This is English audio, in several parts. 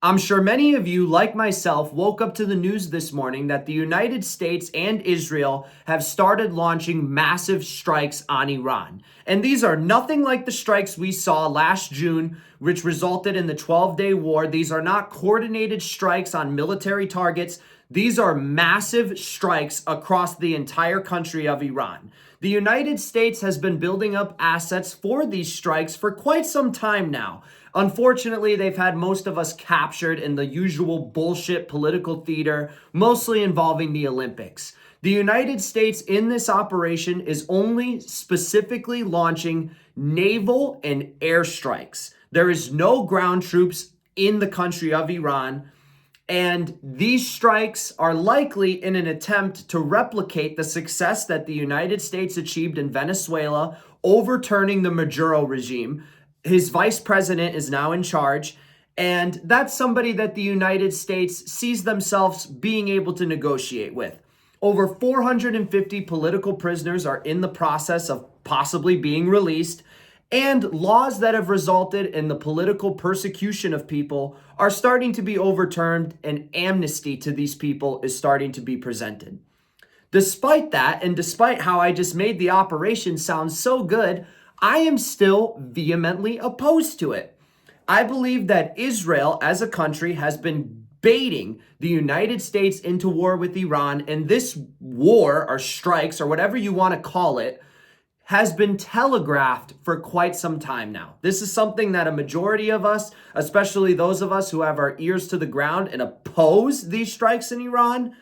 I'm sure many of you, like myself, woke up to the news this morning that the United States and Israel have started launching massive strikes on Iran. And these are nothing like the strikes we saw last June, which resulted in the 12-day war. These are not coordinated strikes on military targets. These are massive strikes across the entire country of Iran. The United States has been building up assets for these strikes for quite some time now. Unfortunately, they've had most of us captured in the usual bullshit political theater, mostly involving the Olympics. The United States in this operation is only specifically launching naval and airstrikes. There is no ground troops in the country of Iran. And these strikes are likely in an attempt to replicate the success that the United States achieved in Venezuela, overturning the Maduro regime. His vice president is now in charge, and that's somebody that the United States sees themselves being able to negotiate with. Over 450 political prisoners are in the process of possibly being released, and laws that have resulted in the political persecution of people are starting to be overturned, and amnesty to these people is starting to be presented. Despite that, and despite how I just made the operation sound so good, I am still vehemently opposed to it. I believe that Israel as a country has been baiting the United States into war with Iran, and this war or strikes or whatever you want to call it has been telegraphed for quite some time now. This is something that a majority of us, especially those of us who have our ears to the ground and oppose these strikes in Iran,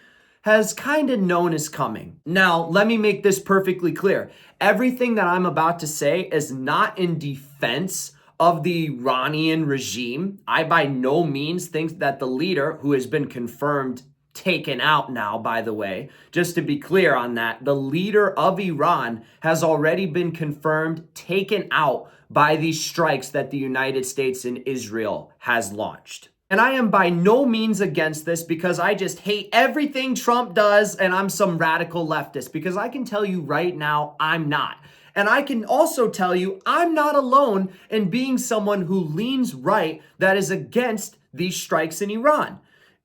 has kind of known is coming. Now, let me make this perfectly clear. Everything that I'm about to say is not in defense of the Iranian regime. I by no means think that the leader, who has been confirmed taken out now, by the way, just to be clear on that, the leader of Iran has already been confirmed taken out by these strikes that the United States and Israel has launched. And I am by no means against this because I just hate everything Trump does and I'm some radical leftist, because I can tell you right now, I'm not. And I can also tell you I'm not alone in being someone who leans right that is against these strikes in Iran.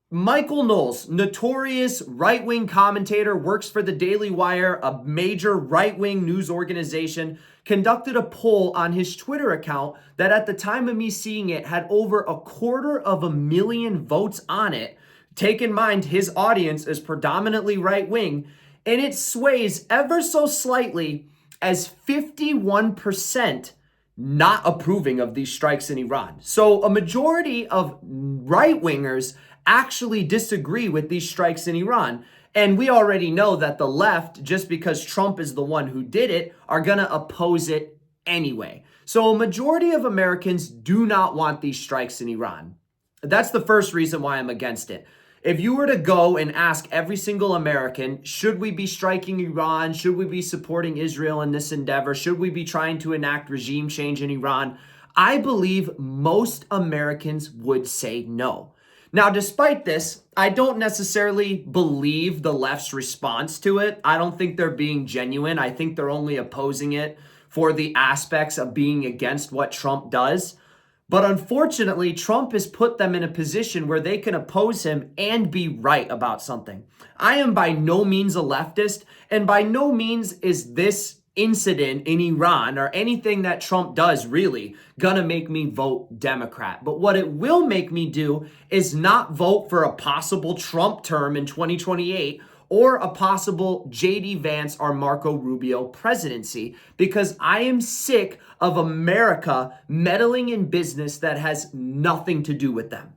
Michael Knowles, notorious right-wing commentator, works for the Daily Wire, a major right-wing news organization, conducted a poll on his Twitter account that at the time of me seeing it had over 250,000 votes on it. Take in mind, his audience is predominantly right-wing, and it sways ever so slightly as 51% not approving of these strikes in Iran. So a majority of right-wingers actually disagree with these strikes in Iran. And we already know that the left, just because Trump is the one who did it, are going to oppose it anyway. So a majority of Americans do not want these strikes in Iran. That's the first reason why I'm against it. If you were to go and ask every single American, should we be striking Iran? Should we be supporting Israel in this endeavor? Should we be trying to enact regime change in Iran? I believe most Americans would say no. Now, despite this, I don't necessarily believe the left's response to it. I don't think they're being genuine. I think they're only opposing it for the aspects of being against what Trump does. But unfortunately, Trump has put them in a position where they can oppose him and be right about something. I am by no means a leftist, and by no means is this incident in Iran or anything that Trump does really gonna make me vote Democrat. But what it will make me do is not vote for a possible Trump term in 2028 or a possible J.D. Vance or Marco Rubio presidency, because I am sick of America meddling in business that has nothing to do with them.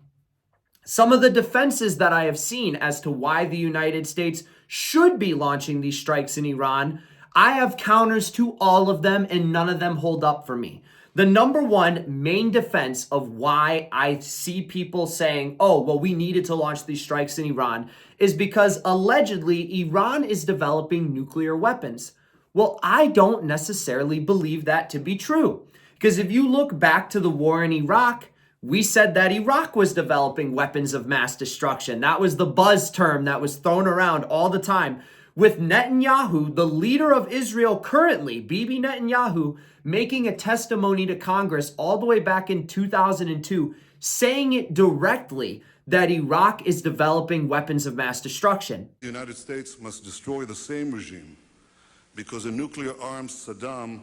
Some of the defenses that I have seen as to why the United States should be launching these strikes in Iran, I have counters to all of them, and none of them hold up for me. The number one main defense of why I see people saying, oh, well, we needed to launch these strikes in Iran is because allegedly Iran is developing nuclear weapons. Well, I don't necessarily believe that to be true. Because if you look back to the war in Iraq, we said that Iraq was developing weapons of mass destruction. That was the buzz term that was thrown around all the time. With Netanyahu, the leader of Israel currently, Bibi Netanyahu, making a testimony to Congress all the way back in 2002, saying it directly that Iraq is developing weapons of mass destruction. The United States must destroy the same regime because a nuclear-armed Saddam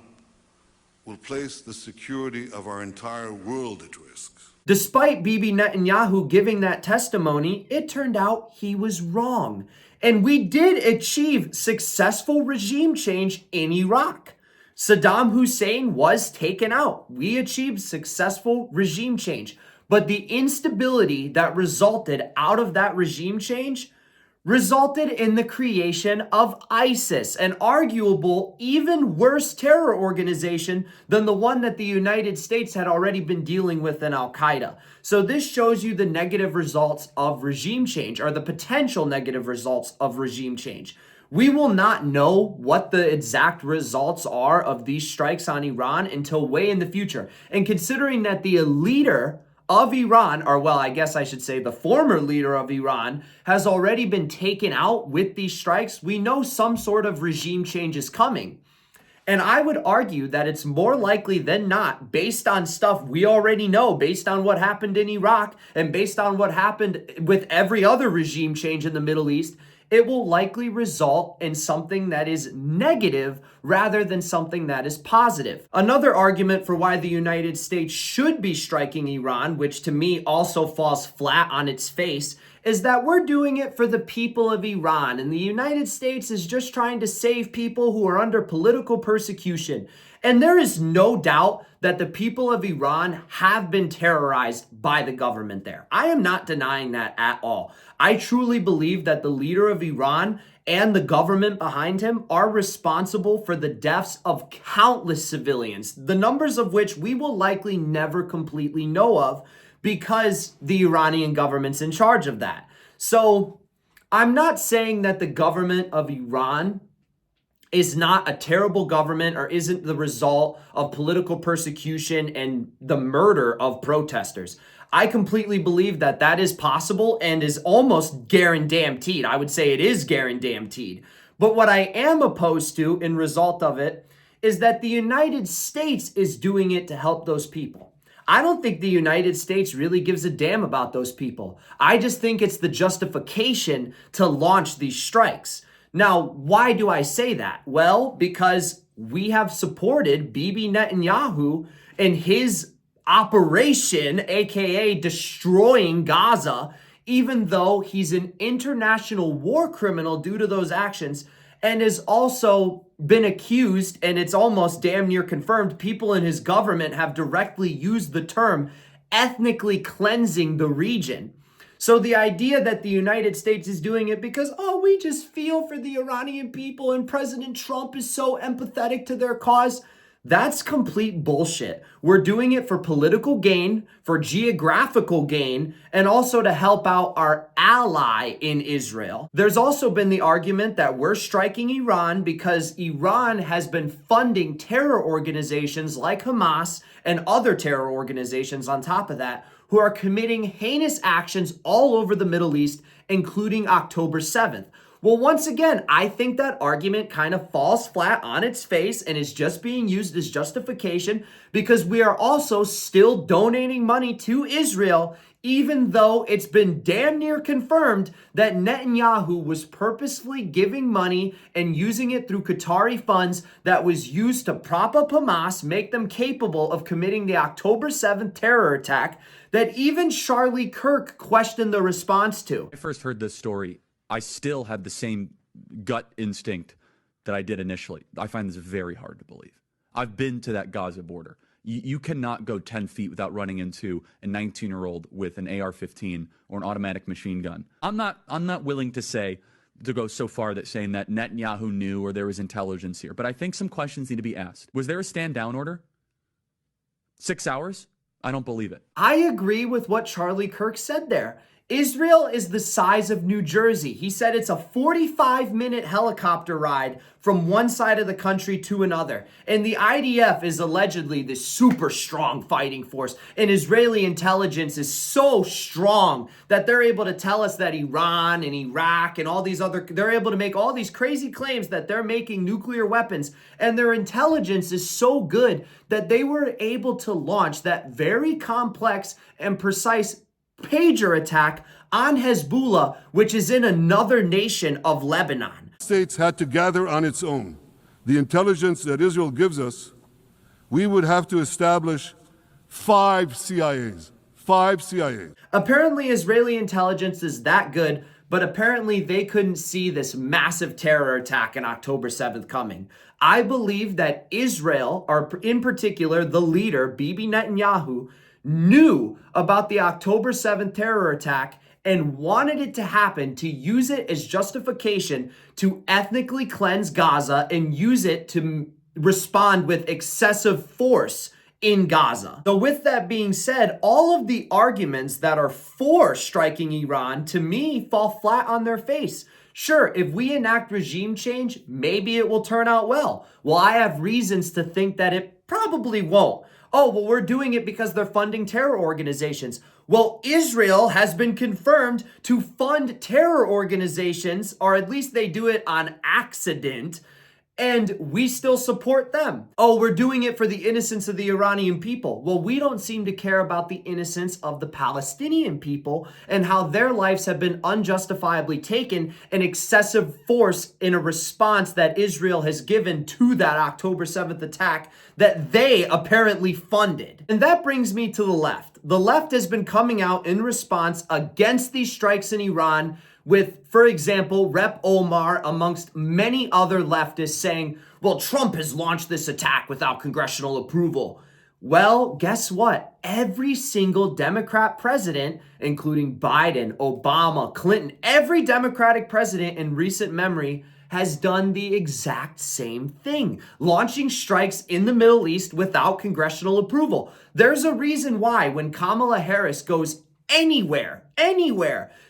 will place the security of our entire world at risk. Despite Bibi Netanyahu giving that testimony, it turned out he was wrong. And we did achieve successful regime change in Iraq. Saddam Hussein was taken out. We achieved successful regime change. But the instability that resulted out of that regime change resulted in the creation of ISIS, an arguable, even worse terror organization than the one that the United States had already been dealing with in Al-Qaeda. So this shows you the negative results of regime change, or the potential negative results of regime change. We will not know what the exact results are of these strikes on Iran until way in the future. And considering that the leader of Iran, or well, I guess I should say the former leader of Iran, has already been taken out with these strikes, we know some sort of regime change is coming. And I would argue that it's more likely than not, based on stuff we already know, based on what happened in Iraq, and based on what happened with every other regime change in the Middle East, it will likely result in something that is negative rather than something that is positive. Another argument for why the United States should be striking Iran, which to me also falls flat on its face, is that we're doing it for the people of Iran, and the United States is just trying to save people who are under political persecution. And there is no doubt that the people of Iran have been terrorized by the government there. I am not denying that at all. I truly believe that the leader of Iran and the government behind him are responsible for the deaths of countless civilians, the numbers of which we will likely never completely know of because the Iranian government's in charge of that. So I'm not saying that the government of Iran is not a terrible government or isn't the result of political persecution and the murder of protesters. I completely believe that that is possible and is almost guaranteed. I would say it is guaranteed. But what I am opposed to in result of it is that the United States is doing it to help those people. I don't think the United States really gives a damn about those people. I just think it's the justification to launch these strikes. Now, why do I say that? Well, because we have supported Bibi Netanyahu in his operation, aka destroying Gaza, even though he's an international war criminal due to those actions, and has also been accused, and it's almost damn near confirmed, people in his government have directly used the term ethnically cleansing the region. So the idea that the United States is doing it because, oh, we just feel for the Iranian people and President Trump is so empathetic to their cause, that's complete bullshit. We're doing it for political gain, for geographical gain, and also to help out our ally in Israel. There's also been the argument that we're striking Iran because Iran has been funding terror organizations like Hamas and other terror organizations on top of that, who are committing heinous actions all over the Middle East, including October 7th. Well, once again, I think that argument kind of falls flat on its face and is just being used as justification because we are also still donating money to Israel, even though it's been damn near confirmed that Netanyahu was purposefully giving money and using it through Qatari funds that was used to prop up Hamas, make them capable of committing the October 7th terror attack that even Charlie Kirk questioned the response to. I first heard this story, I still had the same gut instinct that I did initially. I find this very hard to believe. I've been to that Gaza border. You cannot go 10 feet without running into a 19-year-old with an AR-15 or an automatic machine gun. I'm not willing to go so far that saying that Netanyahu knew or there was intelligence here, but I think some questions need to be asked. Was there a stand down order? 6 hours? I don't believe it. I agree with what Charlie Kirk said there. Israel is the size of New Jersey. He said it's a 45-minute helicopter ride from one side of the country to another. And the IDF is allegedly this super strong fighting force. And Israeli intelligence is so strong that they're able to tell us that Iran and Iraq and all these other, they're able to make all these crazy claims that they're making nuclear weapons. And their intelligence is so good that they were able to launch that very complex and precise pager attack on Hezbollah, which is in another nation of Lebanon. States had to gather on its own the intelligence that Israel gives us. We would have to establish 5 CIAs. 5 CIAs. Apparently, Israeli intelligence is that good, but apparently they couldn't see this massive terror attack on October 7th coming. I believe that Israel, or in particular the leader, Bibi Netanyahu, knew about the October 7th terror attack and wanted it to happen to use it as justification to ethnically cleanse Gaza and use it to respond with excessive force in Gaza. So with that being said, all of the arguments that are for striking Iran, to me, fall flat on their face. Sure, if we enact regime change, maybe it will turn out well. Well, I have reasons to think that it probably won't. Oh, well, we're doing it because they're funding terror organizations. Well, Israel has been confirmed to fund terror organizations, or at least they do it on accident, and we still support them. Oh, we're doing it for the innocence of the Iranian people. Well, we don't seem to care about the innocence of the Palestinian people and how their lives have been unjustifiably taken and excessive force in a response that Israel has given to that October 7th attack that they apparently funded. And that brings me to the left. The left has been coming out in response against these strikes in Iran with, for example, Rep. Omar, amongst many other leftists, saying, well, Trump has launched this attack without congressional approval. Well, guess what? Every single Democrat president, including Biden, Obama, Clinton, every Democratic president in recent memory has done the exact same thing, launching strikes in the Middle East without congressional approval. There's a reason why when Kamala Harris goes anywhere,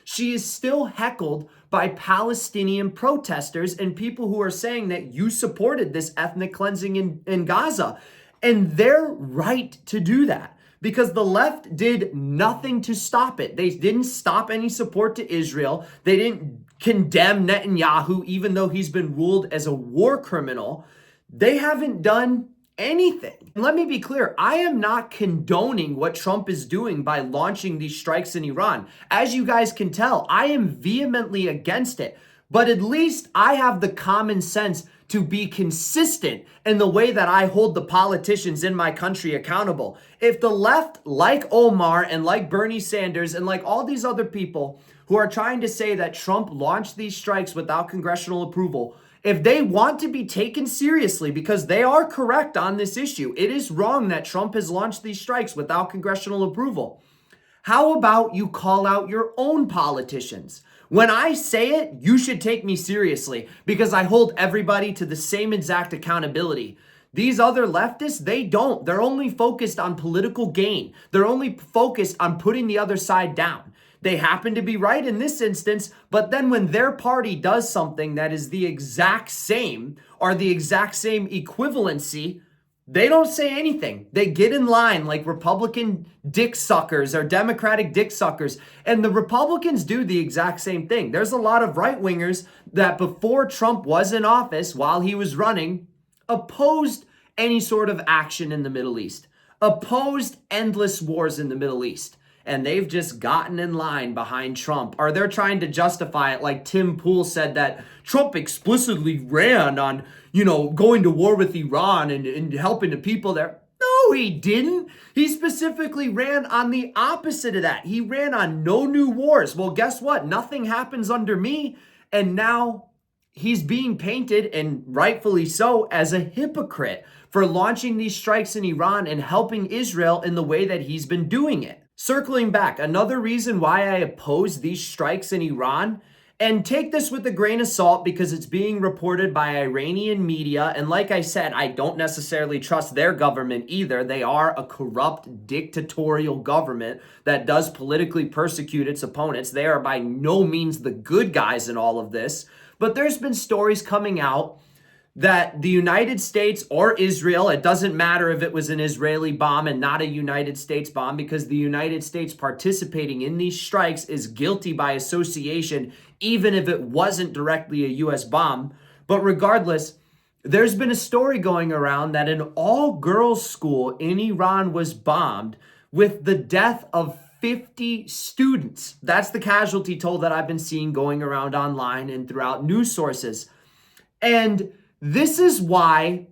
she is still heckled by Palestinian protesters and people who are saying that you supported this ethnic cleansing in Gaza. And they're right to do that because the left did nothing to stop it. They didn't stop any support to Israel. They didn't condemn Netanyahu, even though he's been ruled as a war criminal. They haven't done anything. Let me be clear. I am not condoning what Trump is doing by launching these strikes in Iran. As you guys can tell, I am vehemently against it. But at least I have the common sense to be consistent in the way that I hold the politicians in my country accountable. If the left, like Omar and like Bernie Sanders and like all these other people who are trying to say that Trump launched these strikes without congressional approval, if they want to be taken seriously, because they are correct on this issue, it is wrong that Trump has launched these strikes without congressional approval. How about you call out your own politicians? When I say it, you should take me seriously because I hold everybody to the same exact accountability. These other leftists, they don't. They're only focused on political gain. They're only focused on putting the other side down. They happen to be right in this instance, but then when their party does something that is the exact same or the exact same equivalency, they don't say anything. They get in line like Republican dick suckers or Democratic dick suckers. And the Republicans do the exact same thing. There's a lot of right-wingers that before Trump was in office, while he was running, opposed any sort of action in the Middle East, opposed endless wars in the Middle East. And they've just gotten in line behind Trump. Or they're trying to justify it like Tim Pool said that Trump explicitly ran on, going to war with Iran and helping the people there. No, he didn't. He specifically ran on the opposite of that. He ran on no new wars. Well, guess what? Nothing happens under me. And now he's being painted, and rightfully so, as a hypocrite for launching these strikes in Iran and helping Israel in the way that he's been doing it. Circling back, another reason why I oppose these strikes in Iran And take this with a grain of salt because it's being reported by Iranian media. And like I said, I don't necessarily trust their government either. They are a corrupt, dictatorial government that does politically persecute its opponents. They are by no means the good guys in all of this. But there's been stories coming out that the United States or Israel, it doesn't matter if it was an Israeli bomb and not a United States bomb, because the United States participating in these strikes is guilty by association, even if it wasn't directly a US bomb. But regardless, there's been a story going around that an all-girls school in Iran was bombed with the death of 50 students. That's the casualty toll that I've been seeing going around online and throughout news sources. And this is why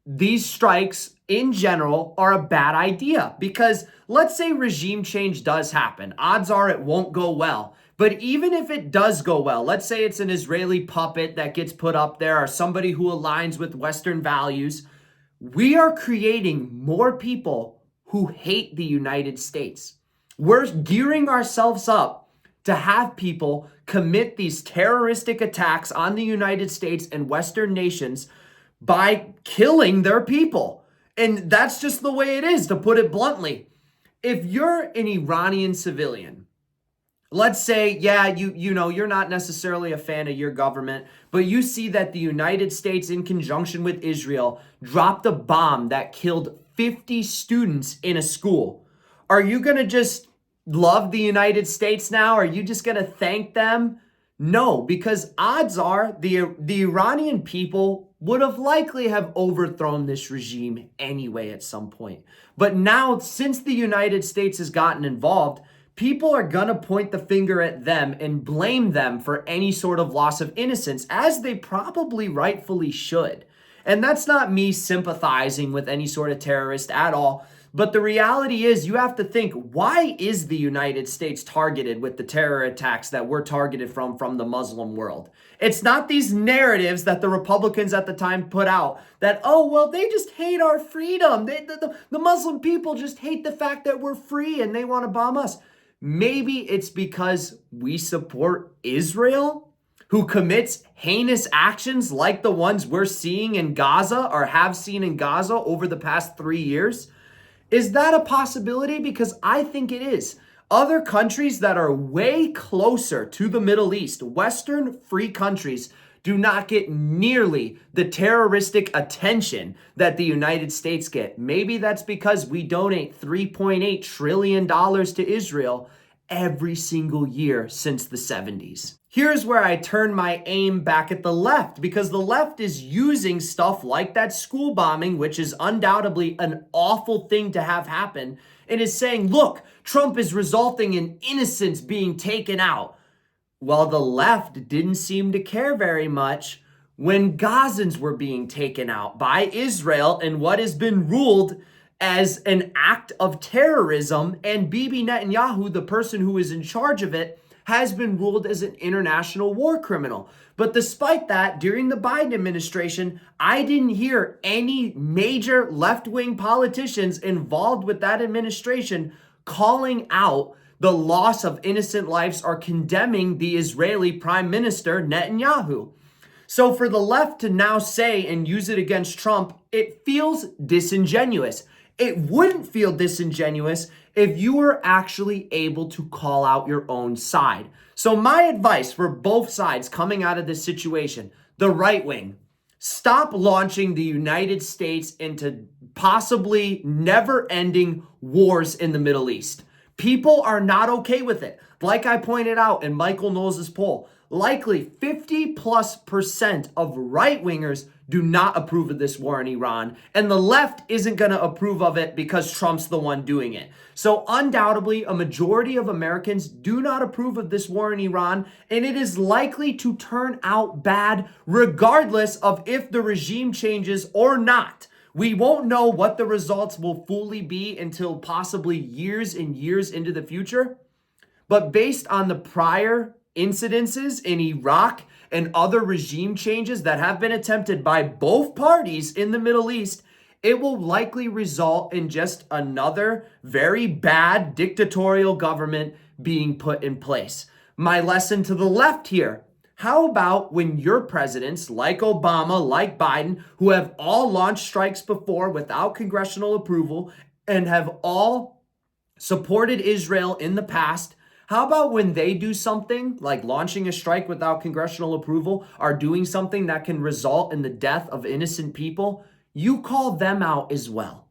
these strikes in general are a bad idea, because let's say regime change does happen. Odds are it won't go well. But even if it does go well, let's say it's an Israeli puppet that gets put up there or somebody who aligns with Western values, we are creating more people who hate the United States. We're gearing ourselves up to have people commit these terroristic attacks on the United States and Western nations by killing their people. And that's just the way it is, to put it bluntly. If you're an Iranian civilian, let's say, yeah, you know, you're not necessarily a fan of your government, but you see that the United States, in conjunction with Israel, dropped a bomb that killed 50 students in a school. Are you going to just love the United States now? Are you just going to thank them? No, because odds are the Iranian people would have likely have overthrown this regime anyway at some point. But now, since the United States has gotten involved, people are going to point the finger at them and blame them for any sort of loss of innocence, as they probably rightfully should. And that's not me sympathizing with any sort of terrorist at all. But the reality is, you have to think, why is the United States targeted with the terror attacks that we're targeted from the Muslim world? It's not these narratives that the Republicans at the time put out that, oh, well, they just hate our freedom. The Muslim people just hate the fact that we're free and they want to bomb us. Maybe it's because we support Israel, who commits heinous actions like the ones we're seeing in Gaza or have seen in Gaza over the past 3 years. Is that a possibility? Because I think it is. Other countries that are way closer to the Middle East, Western free countries, do not get nearly the terroristic attention that the United States get. Maybe that's because we donate $3.8 trillion to Israel every single year since the 70s. Here's where I turn my aim back at the left, because the left is using stuff like that school bombing, which is undoubtedly an awful thing to have happen, and is saying, look, Trump is resulting in innocents being taken out. Well, the left didn't seem to care very much when Gazans were being taken out by Israel in what has been ruled as an act of terrorism, and Bibi Netanyahu, the person who is in charge of it, has been ruled as an international war criminal. But despite that, during the Biden administration, I didn't hear any major left-wing politicians involved with that administration calling out the loss of innocent lives or condemning the Israeli Prime Minister Netanyahu. So for the left to now say and use it against Trump, it feels disingenuous. It wouldn't feel disingenuous if you were actually able to call out your own side. So my advice for both sides coming out of this situation, the right wing, stop launching the United States into possibly never-ending wars in the Middle East. People are not okay with it. Like I pointed out in Michael Knowles' poll, likely 50+% of right-wingers do not approve of this war in Iran, and the left isn't going to approve of it because Trump's the one doing it. So undoubtedly, a majority of Americans do not approve of this war in Iran, and it is likely to turn out bad regardless of if the regime changes or not. We won't know what the results will fully be until possibly years and years into the future. But based on the prior incidences in Iraq and other regime changes that have been attempted by both parties in the Middle East, it will likely result in just another very bad dictatorial government being put in place. My lesson to the left here. How about when your presidents, like Obama, like Biden, who have all launched strikes before without congressional approval and have all supported Israel in the past, how about when they do something like launching a strike without congressional approval, are doing something that can result in the death of innocent people? You call them out as well.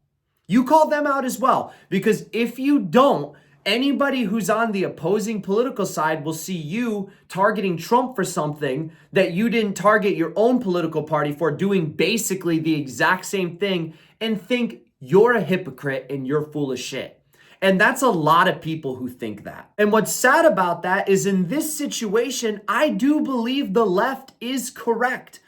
You call them out as well, because if you don't, anybody who's on the opposing political side will see you targeting Trump for something that you didn't target your own political party for, doing basically the exact same thing, and think you're a hypocrite and you're full of shit. And that's a lot of people who think that. And what's sad about that is in this situation, I do believe the left is correct.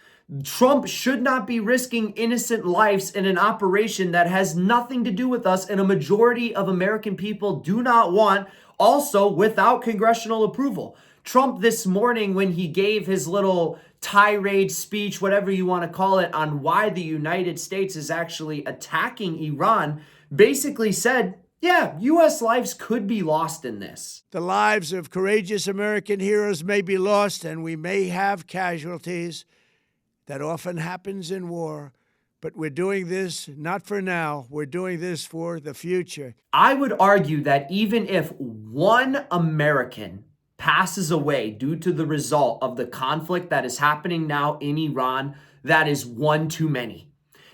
Trump should not be risking innocent lives in an operation that has nothing to do with us, and a majority of American people do not want, also without congressional approval. Trump this morning, when he gave his little tirade speech, whatever you want to call it, on why the United States is actually attacking Iran, basically said, yeah, U.S. lives could be lost in this. The lives of courageous American heroes may be lost, and we may have casualties. That often happens in war, but we're doing this not for now. We're doing this for the future. I would argue that even if one American passes away due to the result of the conflict that is happening now in Iran, that is one too many.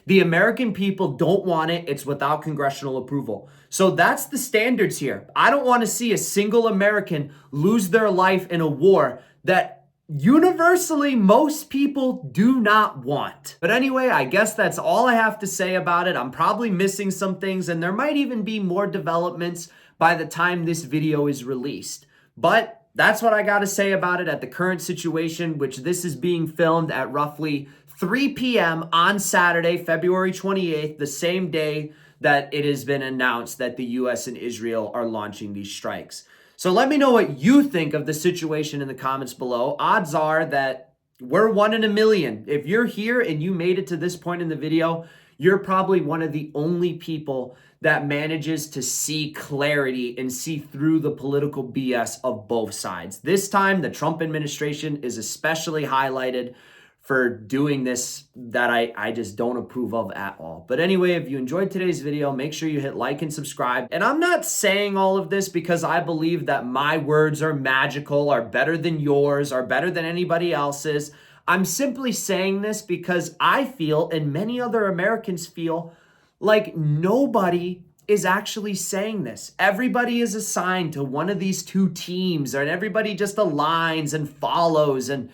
The American people don't want it. It's without congressional approval. So that's the standards here. I don't want to see a single American lose their life in a war that universally most people do not want. But anyway, I guess that's all I have to say about it. I'm probably missing some things, and there might even be more developments by the time this video is released. But that's what I got to say about it at the current situation, which this is being filmed at roughly 3 p.m. on Saturday, February 28th, the same day that it has been announced that the U.S. and Israel are launching these strikes. So let me know what you think of the situation in the comments below. Odds are that we're 1 in a million. If you're here and you made it to this point in the video, you're probably one of the only people that manages to see clarity and see through the political BS of both sides. This time, the Trump administration is especially highlighted for doing this that I just don't approve of at all. But anyway, if you enjoyed today's video, make sure you hit like and subscribe. And I'm not saying all of this because I believe that my words are magical, are better than yours, are better than anybody else's. I'm simply saying this because I feel, and many other Americans feel, like nobody is actually saying this. Everybody is assigned to one of these two teams, and everybody just aligns and follows, and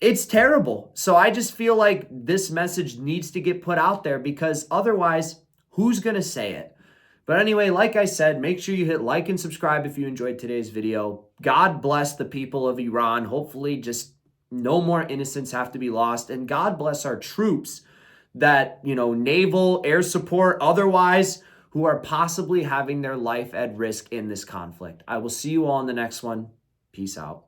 it's terrible. So I just feel like this message needs to get put out there, because otherwise, who's going to say it? But anyway, like I said, make sure you hit like and subscribe if you enjoyed today's video. God bless the people of Iran. Hopefully just no more innocents have to be lost. And God bless our troops that, naval, air support, otherwise, who are possibly having their life at risk in this conflict. I will see you all in the next one. Peace out.